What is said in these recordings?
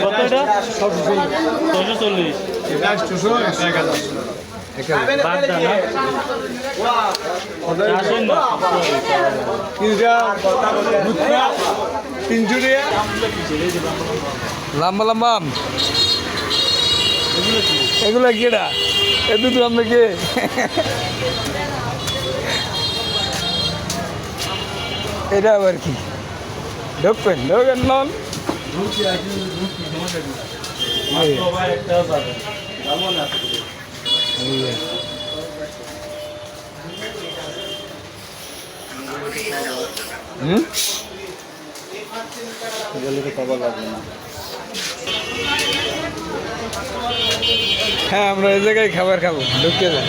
কত এটা? 640। বাগদা না? আসেন না। লম্বা লম্বা আম এগুলো কেডা এ দুটো আমরা কে এটা আবার কি ঢোকেন ঢোকেন নন হ্যাঁ আমরা এই জায়গায় খাবার খাবো ঢুকে যাই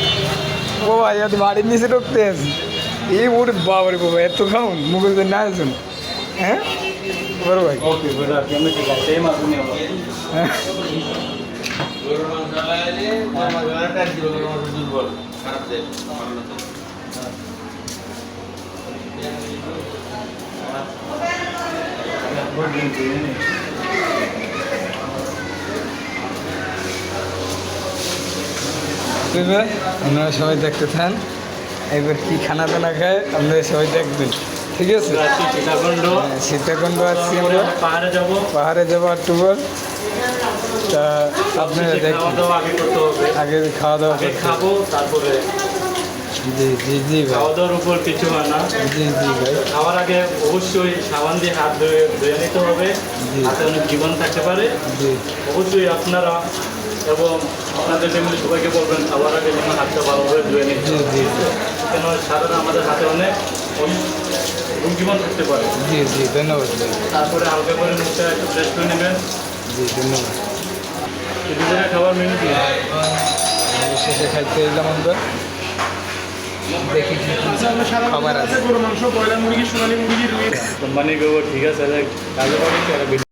ও ভাই এত বাড়ির নিচে ঢুকতে আছি এই ওরে বাবারে বাবা এত খাউন মুখের জন্য না আসুন হ্যাঁ বড় ভাই হ্যাঁ আপনারা সবাই দেখতে থান এবার কি খানা দানা খায় আপনারা সবাই দেখবেন ঠিক আছে সীতাকুণ্ড আসছি আমরা পাহাড়ে যাবো একটু পর তা আপনারা দেখবেন আগে খাওয়া দাওয়া খাবো তারপরে জি জি জি ভাই খাওয়া দাওয়ার উপর কিছু হয় না। জি জি ভাই খাওয়ার আগে অবশ্যই সাবান দিয়ে হাত ধুয়ে নিতে হবে। হাতে অনেক জীবাণু থাকতে পারে। জি অবশ্যই আপনারা এবং আপনাদের ফ্যামিলি সবাইকে বলবেন খাওয়ার আগে যেন হাতটা ভালোভাবে ধুয়ে নিতে জি জি কেন সাধারণ আমাদের হাতে অনেক রোগ জীবাণু থাকতে পারে। জি জি ধন্যবাদ ভাই তারপরে হালকা করে মুখটা একটু ফ্রেশ করে নেবেন। জি ধন্যবাদ দুজনের খাবার মেনু কি? শেষে খাইতে এলাম আমরা দেখি কি খাবার আছে কোম্পানি ঠিক আছে কাজে